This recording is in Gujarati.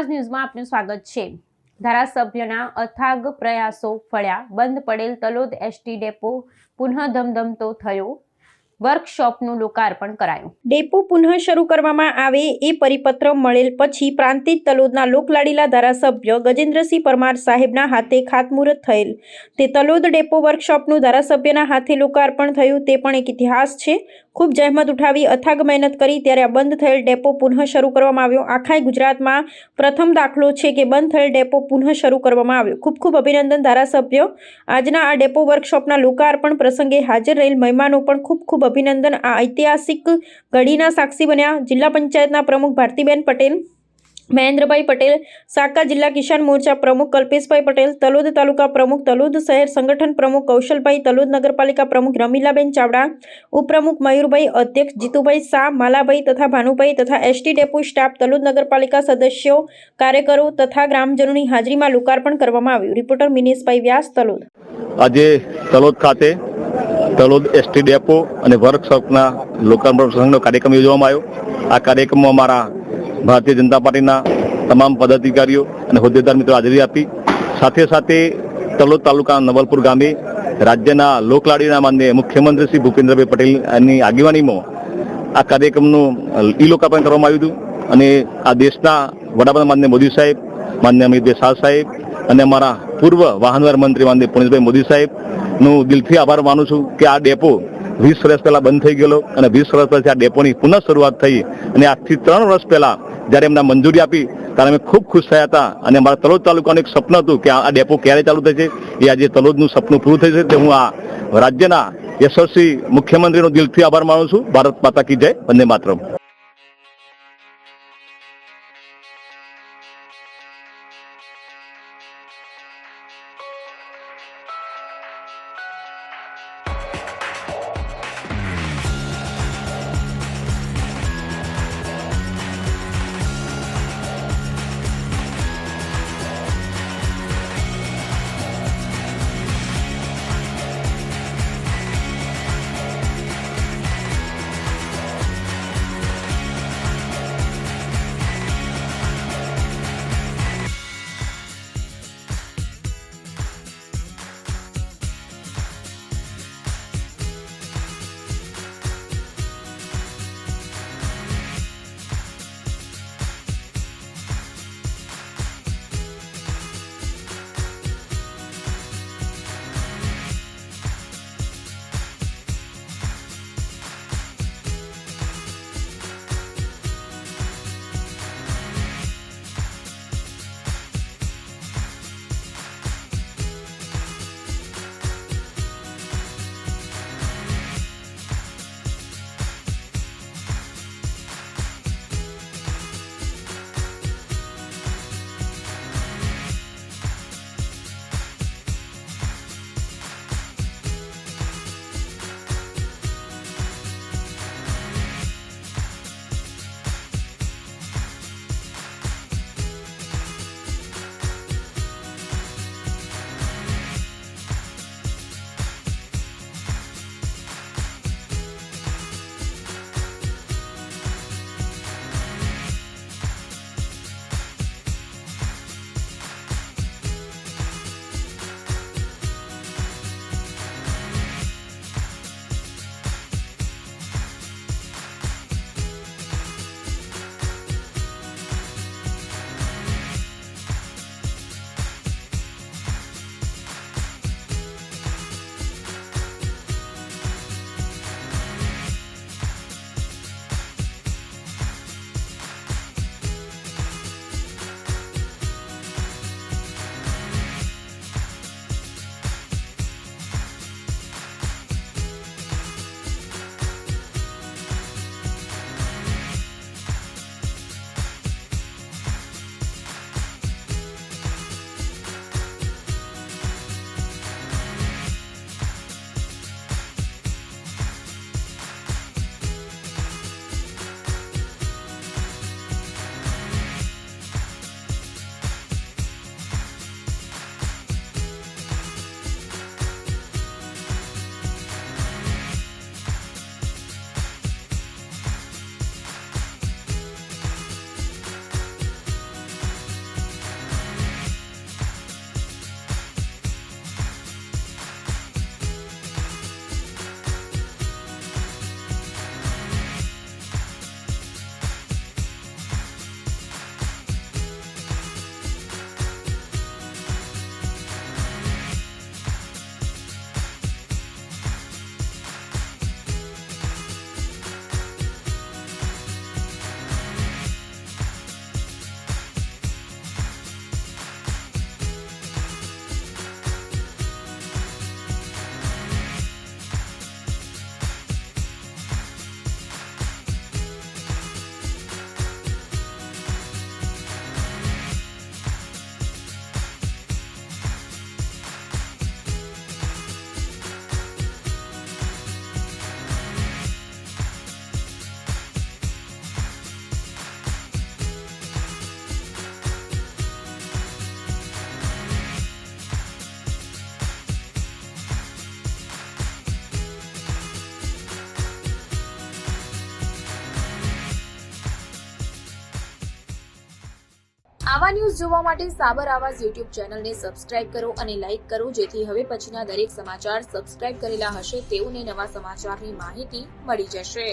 સમાજ ન્યૂઝમાં આપનું સ્વાગત છે। ધારાસભ્યના અથાગ પ્રયાસો ફળ્યા, બંધ પડેલ તલોદ એસટી ડેપો પુનઃ ધમધમતો થયો। વર્કશોપનું લોકાર્પણ કરાયું। ડેપો પુનઃ શરૂ કરવામાં આવે એ પરિપત્ર મળેલ પછી પ્રાંતિજ તલોદના લોકલાડીલા ધારાસભ્ય ગજેન્દ્રસિંહ પરમાર સાહેબના હાથે ખાતમુહૂર્ત થયેલ તે તલોદ ડેપો વર્કશોપનું ધારાસભ્યના હાથે લોકાર્પણ થયું। તે પણ એક ઇતિહાસ છે। ખૂબ જહેમત ઉઠાવી અથાગ મહેનત કરી ત્યારે આ બંધ થયેલ ડેપો પુનઃ શરૂ કરવામાં આવ્યો। આખા ગુજરાતમાં પ્રથમ દાખલો છે કે બંધ થયેલ ડેપો પુનઃ શરૂ કરવામાં આવ્યો। ખૂબ ખૂબ અભિનંદન ધારાસભ્ય। આજના આ ડેપો વર્કશોપના લોકાર્પણ પ્રસંગે હાજર રહેલ મહેમાનો પણ ખૂબ ખૂબ અભિનંદન। આ ઐતિહાસિક ઘડીના સાક્ષી બન્યા। જિલ્લા પંચાયતના પ્રમુખ ભારતીબેન પટેલ, મહેન્દ્રભાઈ પટેલ, સાકા જિલ્લા કિસાન મોરચા પ્રમુખ કલ્પેશભાઈ પટેલ, તલોદ તાલુકા પ્રમુખ, તલોદ શહેર સંગઠન પ્રમુખ કૌશલભાઈ, તલોદ નગરપાલિકા પ્રમુખ રમીલાબેન ચાવડા, ઉપપ્રમુખ મયુરભાઈ, અધ્યક્ષ જીતુભાઈ શાહ, માલાભાઈ તથા ભાનુભાઈ તથા એસટી ડેપો સ્ટાફ, તલોદ નગરપાલિકા સદસ્યો, કાર્યકરો તથા ગ્રામજનોની હાજરીમાં લોકાર્પણ કરવામાં આવ્યું। રિપોર્ટર મિનેશભાઈ વ્યાસ, તલોદ। આજે તલોદ ખાતે તલોદ એસટી ડેપો અને વર્કશોપના લોકાર્પણ પ્રસંગનો કાર્યક્રમ યોજવામાં આવ્યો। આ કાર્યક્રમમાં અમારા ભારતીય જનતા પાર્ટીના તમામ પદાધિકારીઓ અને હોદ્દેદાર મિત્રો હાજરી આપી। સાથે સાથે તલોદ તાલુકાના નવલપુર ગામે રાજ્યના લોકલાડીના માનનીય મુખ્યમંત્રી શ્રી ભૂપેન્દ્રભાઈ પટેલની આગેવાનીમાં આ કાર્યક્રમનું લોકાર્પણ કરવામાં આવ્યું હતું અને આ દેશના વડાપ્રધાન માનનીય મોદી સાહેબ, માનનીય અમિતભાઈ શાહ સાહેબ અને અમારા પૂર્વ વાહનવ્યવહાર મંત્રી માનનીય પુણેશભાઈ મોદી સાહેબનું દિલથી આભાર માનું છું કે આ ડેપો 20 વર્ષ પહેલા બંધ થઈ ગયેલો અને 20 વર્ષ પછી આ ડેપોની પુનઃ શરૂઆત થઈ અને આજથી 3 વર્ષ પહેલા જ્યારે એમને મંજૂરી આપી ત્યારે અમે ખૂબ ખુશ થયા હતા અને અમારા તલોદ તાલુકાનું એક સપનું હતું કે આ ડેપો ક્યારે ચાલુ થશે। એ આજે તલોદનું સપનું પૂરું થશે તે હું આ રાજ્યના યશસ્વી મુખ્યમંત્રીનો દિલથી આભાર માનું છું। ભારત માતા કી જય, વંદે માતરમ। આવા ન્યૂઝ જોવા માટે સાબર આવાઝ યુટ્યુબ ચેનલને સબસ્ક્રાઇબ કરો અને લાઇક કરો, જેથી હવે પછીના દરેક સમાચાર સબસ્ક્રાઇબ કરેલા હશે તેઓને નવા સમાચારની માહિતી મળી જશે.